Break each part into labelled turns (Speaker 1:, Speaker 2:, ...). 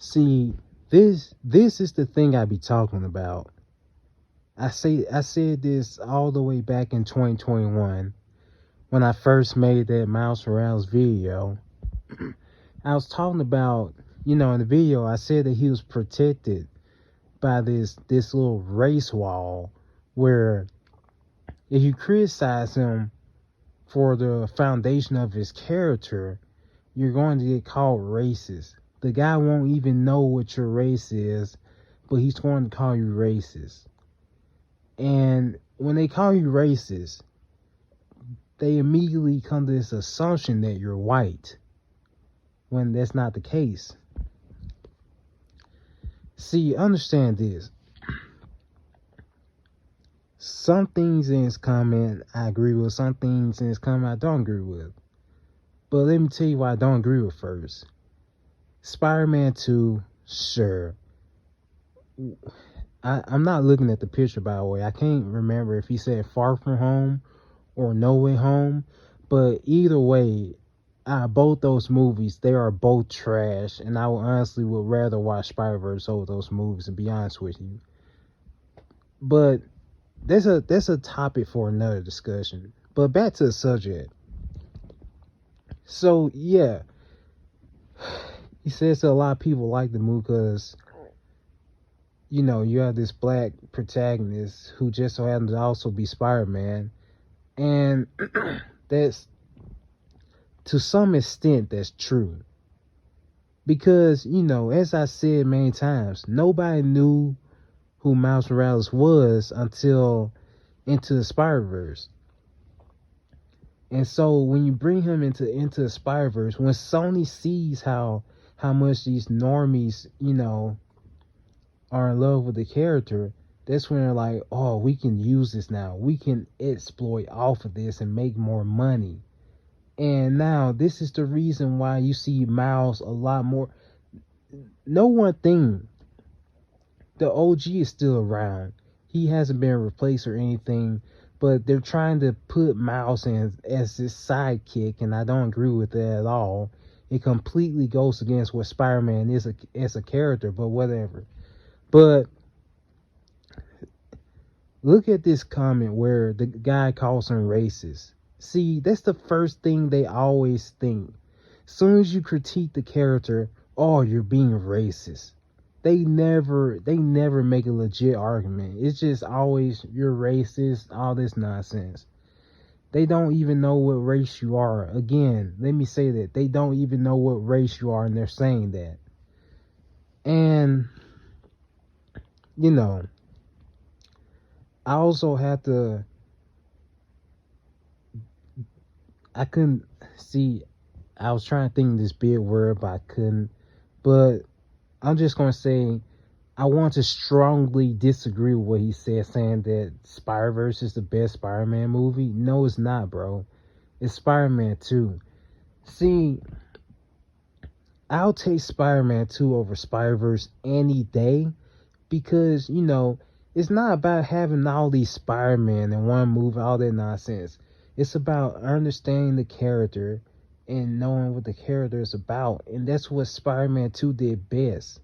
Speaker 1: See, this is the thing I be talking about. I said this all the way back in 2021 when I first made that Miles Morales video. I was talking about, in the video I said that he was protected by this little race wall where if you criticize him for the foundation of his character, you're going to get called racist. The guy won't even know what your race is, but he's going to call you racist. And when they call you racist, they immediately come to this assumption that you're white, when that's not the case. See, understand this. Some things in his comment I agree with, some things in his comment I don't agree with. But let me tell you why I don't agree with first. Spider-Man 2, sure. I'm not looking at the picture, by the way. I can't remember if he said Far From Home or No Way Home. But either way, both those movies, they are both trash. And I honestly would rather watch Spider-Verse over those movies, to be honest with you. But that's a topic for another discussion. But back to the subject. So, yeah. He says that a lot of people like the movie because, you have this black protagonist who just so happens to also be Spider-Man. And that's, to some extent, that's true. Because, as I said many times, nobody knew who Miles Morales was until Into the Spider-Verse. And so when you bring him into the Spider-Verse, when Sony sees how much these normies, are in love with the character, that's when they're like, oh, we can use this now. We can exploit off of this and make more money. And now this is the reason why you see Miles a lot more. No one thing. The OG is still around. He hasn't been replaced or anything. But they're trying to put Miles in as his sidekick, and I don't agree with that at all. It completely goes against what Spider-Man is as a character, but whatever. But look at this comment where the guy calls him racist. See, that's the first thing they always think. As soon as you critique the character, oh, you're being racist. They never make a legit argument. It's just always, you're racist, all this nonsense. They don't even know what race you are. Again, let me say that. They don't even know what race you are, and they're saying that. And, I also have to... I couldn't see... I was trying to think of this big word, but I couldn't. But I'm just going to say, I want to strongly disagree with what he said, saying that Spider-Verse is the best Spider-Man movie. No, it's not, bro. It's Spider-Man 2. See, I'll take Spider-Man 2 over Spider-Verse any day because, it's not about having all these Spider-Man in one movie, all that nonsense. It's about understanding the character and knowing what the character is about. And that's what Spider-Man 2 did best,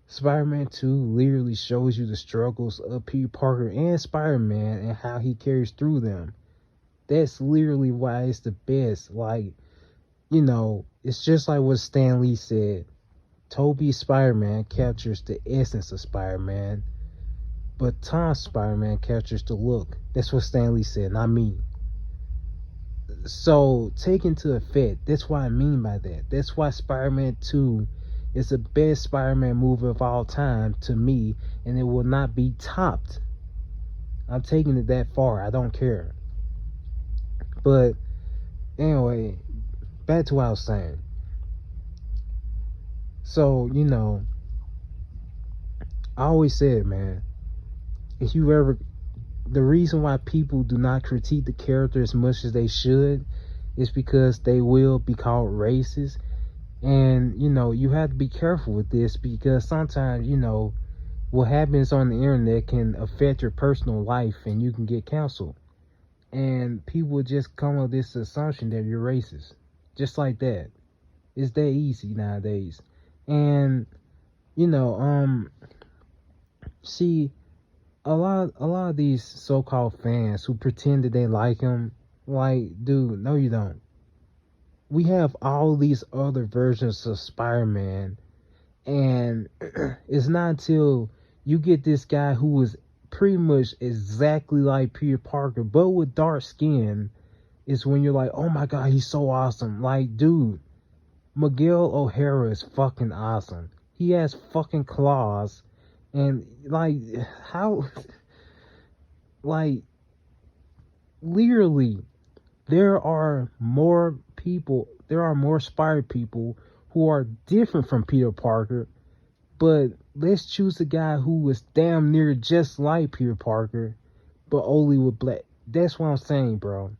Speaker 1: Spider-Man 2 literally shows you the struggles of Peter Parker and Spider-Man and how he carries through them. That's literally why it's the best. Like, it's just like what Stan Lee said. Tobey's Spider-Man captures the essence of Spider-Man, but Tom's Spider-Man captures the look. That's what Stan Lee said, not me. So, take into effect, that's what I mean by that. That's why Spider-Man 2 is the best Spider-Man movie of all time to me, and it will not be topped. I'm taking it that far. I don't care. But, anyway, back to what I was saying. So, I always said, man, if you ever... The reason why people do not critique the character as much as they should is because they will be called racist. And, you have to be careful with this because sometimes, what happens on the internet can affect your personal life and you can get canceled. And people just come with this assumption that you're racist. Just like that. It's that easy nowadays. And you know, see, a lot of these so-called fans who pretend that they like him, like, dude, no, you don't. We have all these other versions of Spider-Man, and it's not until you get this guy who is pretty much exactly like Peter Parker, but with dark skin, is when you're like, oh my god, he's so awesome. Like, dude, Miguel O'Hara is fucking awesome. He has fucking claws, and like, how, like, literally, there are more Spider people who are different from Peter Parker, but let's choose a guy who is damn near just like Peter Parker, but only with black. That's what I'm saying, bro.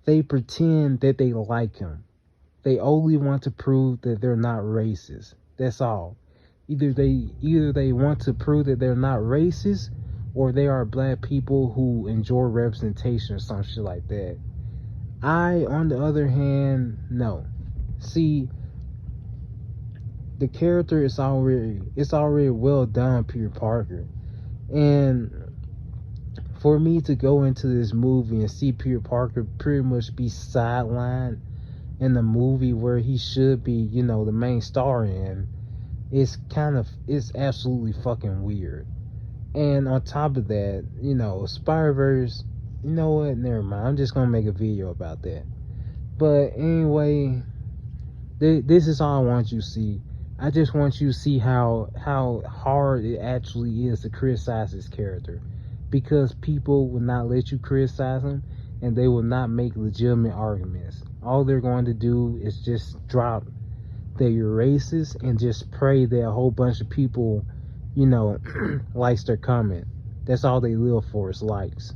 Speaker 1: They pretend that they like him. They only want to prove that they're not racist. That's all. Either they want to prove that they're not racist, or they are black people who enjoy representation or some shit like that. I, on the other hand, no. See, the character is already well done, Peter Parker. And for me to go into this movie and see Peter Parker pretty much be sidelined in the movie where he should be, the main star in, it's absolutely fucking weird. And on top of that, Spider-Verse, you know what? Never mind. I'm just gonna make a video about that. But anyway, this is all I want you to see. I just want you to see how hard it actually is to criticize this character, because people will not let you criticize him, and they will not make legitimate arguments. All they're going to do is just drop that you're racist and just pray that a whole bunch of people, likes their comment. That's all they live for, is likes.